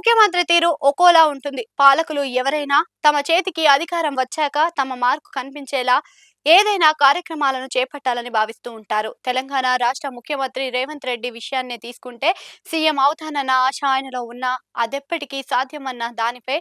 ముఖ్యమంత్రి తీరు ఒక్కోలా ఉంటుంది. పాలకులు ఎవరైనా తమ చేతికి అధికారం వచ్చాక తమ మార్కు కనిపించేలా ఏదైనా కార్యక్రమాలను చేపట్టాలని భావిస్తూ ఉంటారు. తెలంగాణ రాష్ట్ర ముఖ్యమంత్రి రేవంత్ రెడ్డి విషయాన్నే తీసుకుంటే సీఎం అవుతానన్న ఆశ ఆయనలో ఉన్న అదెప్పటికీ సాధ్యమన్న దానిపై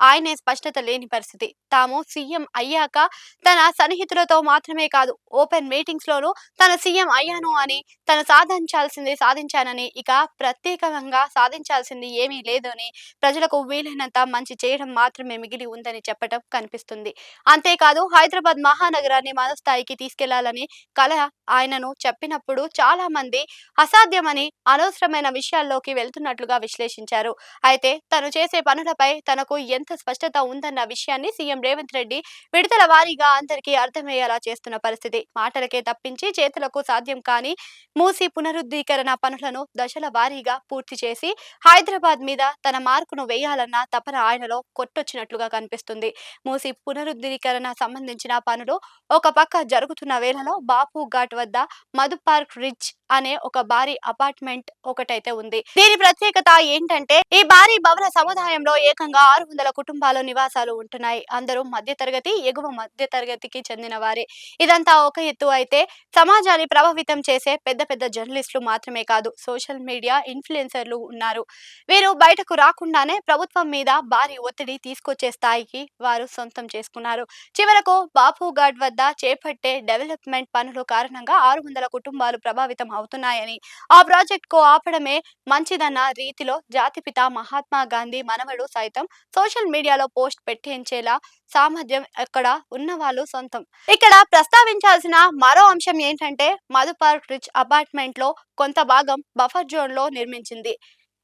ఆయనే స్పష్టత లేని పరిస్థితి. తాము సీఎం అయ్యాక తన సన్నిహితులతో మాత్రమే కాదు, ఓపెన్ మీటింగ్స్ లోనూ తన సీఎం అయ్యాను అని, తను సాధించాల్సింది సాధించానని, ఇక ప్రత్యేకంగా సాధించాల్సింది ఏమీ లేదని, ప్రజలకు వీలైనంత మంచి చేయడం మాత్రమే మిగిలి ఉందని చెప్పటం కనిపిస్తుంది. అంతేకాదు హైదరాబాద్ మహానగరాన్ని మనస్థాయికి తీసుకెళ్లాలని కల ఆయనను చెప్పినప్పుడు చాలా మంది అసాధ్యమని, అనవసరమైన విషయాల్లోకి వెళ్తున్నట్లుగా విశ్లేషించారు. అయితే తను చేసే పనులపై తనకు ఎంత స్పష్టత ఉందన్న విషయాన్ని సీఎం రేవంత్ రెడ్డి విడతల వారీగా అందరికీ అర్థమయ్యేలా చేస్తున్న పరిస్థితి. మాటలకే తప్పించి చేతులకు సాధ్యం కాని మూసి పునరుద్ధీకరణ పనులను దశల వారీగా పూర్తి చేసి హైదరాబాద్ మీద తన మార్కును వేయాలన్న తపన ఆయనలో కొట్టొచ్చినట్లుగా కనిపిస్తుంది. మూసి పునరుద్ధీకరణ సంబంధించిన పనులు ఒక పక్క జరుగుతున్న వేళలో బాపు ఘాట్ వద్ద మధు పార్క్ రిచ్ అనే ఒక భారీ అపార్ట్మెంట్ ఒకటైతే ఉంది. దీని ప్రత్యేకత ఏంటంటే ఈ భారీ భవన సముదాయంలో ఏకంగా 600 కుటుంబాల నివాసాలు ఉంటున్నాయి. అందరూ మధ్య తరగతి, ఎగువ మధ్య తరగతికి చెందిన వారే. ఇదంతా ఒక ఎత్తు అయితే, సమాజాన్ని ప్రభావితం చేసే పెద్ద పెద్ద జర్నలిస్టులు మాత్రమే కాదు, సోషల్ మీడియా ఇన్ఫ్లుయెన్సర్లు ఉన్నారు. వీరు బయటకు రాకుండానే ప్రభుత్వం మీద భారీ ఒత్తిడి తీసుకొచ్చే స్థాయికి వారు సొంతం చేసుకున్నారు. చివరకు బాపు ఘాట్ వద్ద చేపట్టే డెవలప్మెంట్ పనుల కారణంగా 600 కుటుంబాలు ప్రభావితం అవుతున్నాయని, ఆ ప్రాజెక్ట్ కు ఆపడమే మంచిదన్న రీతిలో జాతిపిత మహాత్మా గాంధీ మనవడు సైతం సోషల్ మీడియాలో పోస్ట్ పెట్టించేలా సామర్థ్యం ఎక్కడ ఉన్న వాళ్ళు సొంతం. ఇక్కడ ప్రస్తావించాల్సిన మరో అంశం ఏంటంటే, మధు పార్క్ రిచ్ అపార్ట్మెంట్ లో కొంత భాగం బఫర్ జోన్ లో నిర్మించింది.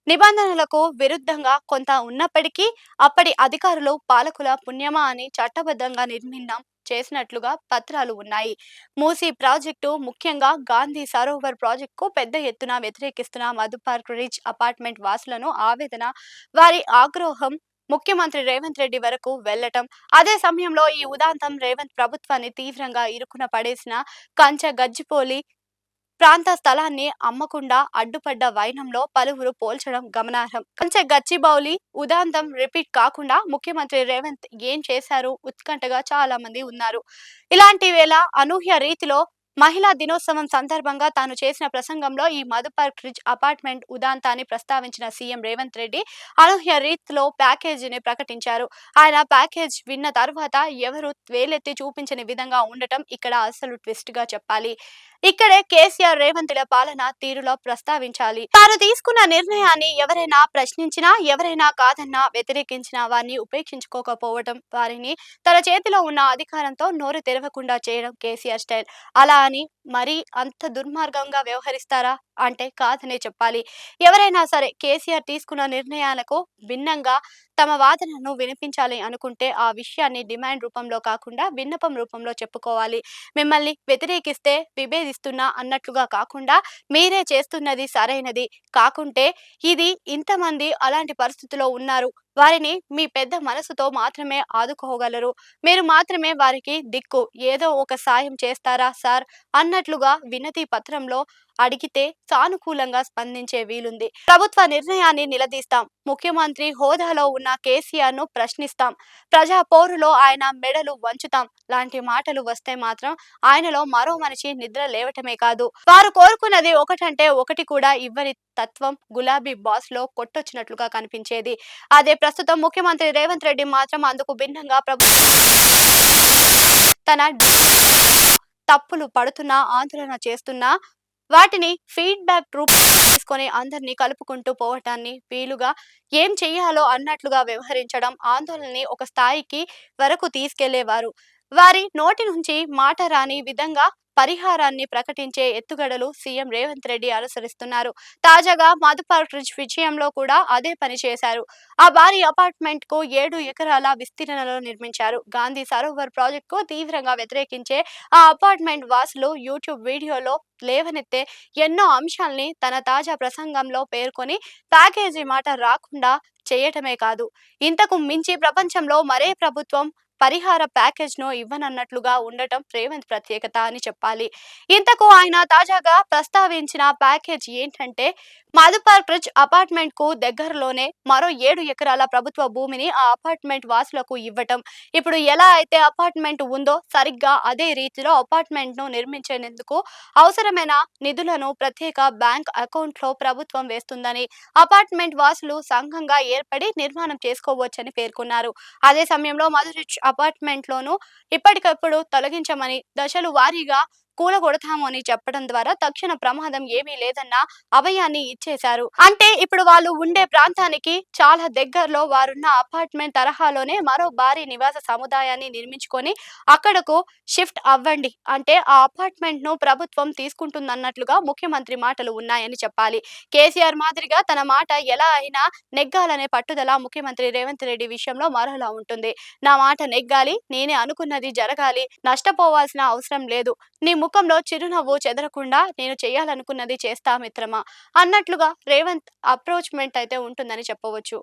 నిబంధనలకు విరుద్ధంగా కొంత ఉన్నప్పటికీ అప్పటి అధికారులు పాలకుల పుణ్యమా అని చట్టబద్ధంగా నిర్మిండం చేసినట్లుగా పత్రాలు ఉన్నాయి. మూసీ ప్రాజెక్టు, ముఖ్యంగా గాంధీ సరోవర్ ప్రాజెక్టుకు పెద్ద ఎత్తున వ్యతిరేకిస్తున్న మధు పార్క్ రిచ్ అపార్ట్మెంట్ వాసులను ఆవేదన, వారి ఆగ్రహం ముఖ్యమంత్రి రేవంత్ రెడ్డి వరకు వెళ్లటం, అదే సమయంలో ఈ ఉదాంతం రేవంత్ ప్రభుత్వాన్ని తీవ్రంగా ఇరుకున పడేసిన కంచ గజ్జిపోలి ప్రాంత స్థలాన్ని అమ్మకుండా అడ్డుపడ్డ వైనంలో పలువురు పోల్చడం గమనార్హం. కంచె గచ్చిబౌలి ఉదాంతం రిపీట్ కాకుండా ముఖ్యమంత్రి రేవంత్ ఏం చేశారు ఉత్కంఠగా చాలా మంది ఉన్నారు. ఇలాంటి వేళ అనూహ్య రీతిలో మహిళా దినోత్సవం సందర్భంగా తాను చేసిన ప్రసంగంలో ఈ మధు పార్క్ రిచ్ అపార్ట్మెంట్ ఉదాంతాన్ని ప్రస్తావించిన సీఎం రేవంత్ రెడ్డి అనూహ్య రీతిలో ప్యాకేజీని ప్రకటించారు. ఆయన ప్యాకేజ్ విన్న తర్వాత ఎవరు వేలెత్తి చూపించని విధంగా ఉండటం ఇక్కడ అసలు ట్విస్ట్ గా చెప్పాలి. ఇక్కడే కేసీఆర్ రేవంత్ల పాలన తీరులో ప్రస్తావించాలి. తాను తీసుకున్న నిర్ణయాన్ని ఎవరైనా ప్రశ్నించినా, ఎవరైనా కాదన్నా, వ్యతిరేకించిన వారిని ఉపేక్షించుకోకపోవడం, వారిని తన చేతిలో ఉన్న అధికారంతో నోరు తెరవకుండా చేయడం కేసీఆర్ స్టైల్. అలా అని మరీ అంత దుర్మార్గంగా వ్యవహరిస్తారా అంటే కాదనే చెప్పాలి. ఎవరైనా సరే కేసీఆర్ తీసుకున్న నిర్ణయాలకు భిన్నంగా తమ వాదనను వినిపించాలి అనుకుంటే ఆ విషయాన్ని డిమాండ్ రూపంలో కాకుండా విన్నపం రూపంలో చెప్పుకోవాలి. మిమ్మల్ని వ్యతిరేకిస్తే విభేదిస్తున్నా అన్నట్లుగా కాకుండా, మీరే చేస్తున్నది సరైనది కాకుంటే, ఇది ఇంతమంది అలాంటి పరిస్థితిలో ఉన్నారు, వారిని మీ పెద్ద మనసుతో మాత్రమే ఆదుకోగలరు, మీరు మాత్రమే వారికి దిక్కు, ఏదో ఒక సాయం చేస్తారా సార్ అన్నట్లుగా వినతి పత్రంలో అడిగితే సానుకూలంగా స్పందించే వీలుంది. ప్రభుత్వ నిర్ణయాన్ని నిలదీస్తాం, ముఖ్యమంత్రి హోదాలో ఉన్న కేసీఆర్ ను ప్రశ్నిస్తాం, ప్రజా పోరులో ఆయన మెడలు వంచుతాం లాంటి మాటలు వస్తే మాత్రం ఆయనలో మరో మనిషి నిద్ర లేవటమే కాదు, వారు కోరుకున్నది ఒకటంటే ఒకటి కూడా ఇవ్వని తత్వం గులాబీ బాస్ లో కొట్టొచ్చినట్లుగా కనిపించేది. అదే ప్రస్తుతం ముఖ్యమంత్రి రేవంత్ రెడ్డి మాత్రం అందుకు భిన్నంగా తన తప్పులు పడుతున్నా, ఆందోళన చేస్తున్నా వాటిని ఫీడ్‌బ్యాక్ రూపంలో తీసుకొని అందరినీ కలుపుకుంటూ పోవటాన్ని వీలుగా ఏం చెయ్యాలో అన్నట్లుగా వ్యవహరించడం, ఆందోళనని ఒక స్థాయికి వరకు తీసుకెళ్లేవారు. వారి నోటి నుంచి మాట రాని విధంగా పరిహారాన్ని ప్రకటించే ఎత్తుగడలు సీఎం రేవంత్ రెడ్డి అనుసరిస్తున్నారు. తాజాగా మధు పార్క్ రిచ్ విషయంలో కూడా అదే పని చేశారు. ఆ భారీ అపార్ట్మెంట్ కు 7 ఎకరాల విస్తీర్ణంలో నిర్మించారు. గాంధీ సరోవర్ ప్రాజెక్టుకు తీవ్రంగా వ్యతిరేకించే ఆ అపార్ట్మెంట్ వాసులు యూట్యూబ్ వీడియోలో లేవనెత్తే ఎన్నో అంశాల్ని తన తాజా ప్రసంగంలో పేర్కొని ప్యాకేజీ మాట రాకుండా చేయటమే కాదు, ఇంతకు మించి ప్రపంచంలో మరే ప్రభుత్వం పరిహార ప్యాకేజ్‌ను ఇవ్వనన్నట్లుగా ఉండటం రేవంత్ ప్రత్యేకత అని చెప్పాలి. ఇంతకు ఆయన తాజాగా ప్రస్తావించిన ప్యాకేజ్ ఏంటంటే మధుపర్ బ్రిడ్జ్ అపార్ట్మెంట్‌కు దగ్గరలోనే మరో 7 ఎకరాల ప్రభుత్వ భూమిని ఆ అపార్ట్మెంట్ వాసులకు ఇవ్వటం. ఇప్పుడు ఎలా అయితే అపార్ట్మెంట్ ఉందో సరిగ్గా అదే రీతిలో అపార్ట్మెంట్‌ను నిర్మించేందుకు అవసరమైన నిధులను ప్రత్యేక బ్యాంక్ అకౌంట్‌లో ప్రభుత్వం వేస్తుందని, అపార్ట్మెంట్ వాసులు సంఘంగా ఏర్పడి నిర్మాణం చేసుకోవచ్చని పేర్కొన్నారు. అదే సమయంలో మధు రిచ్ అపార్ట్మెంట్‌లోనూ ఇప్పటికప్పుడు తొలగించమని, దశల వారీగా కూలగొడతాము అని చెప్పడం ద్వారా తక్షణ ప్రమాదం ఏమీ లేదన్న అభయాన్ని ఇచ్చేశారు. అంటే ఇప్పుడు వాళ్ళు ఉండే ప్రాంతానికి చాలా దగ్గరలో వారున్న అపార్ట్మెంట్ తరహాలోనే మరో భారీ నివాస సముదాయాన్ని నిర్మించుకొని అక్కడకు షిఫ్ట్ అవ్వండి. అంటే ఆ అపార్ట్మెంట్ ను ప్రభుత్వం తీసుకుంటుందన్నట్లుగా ముఖ్యమంత్రి మాటలు ఉన్నాయని చెప్పాలి. కేసీఆర్ మాదిరిగా తన మాట ఎలా అయినా నెగ్గాలనే పట్టుదల ముఖ్యమంత్రి రేవంత్ రెడ్డి విషయంలో మరోలా ఉంటుంది. నా మాట నెగ్గాలి, నేనే అనుకున్నది జరగాలి, నష్టపోవాల్సిన అవసరం లేదు. నీ ముఖంలో చిరునవ్వు చెదరకుండా నేను చేయాలనుకున్నది చేస్తా మిత్రమా అన్నట్లుగా రేవంత్ అప్రోచ్‌మెంట్ అయితే ఉంటుందని చెప్పవచ్చు.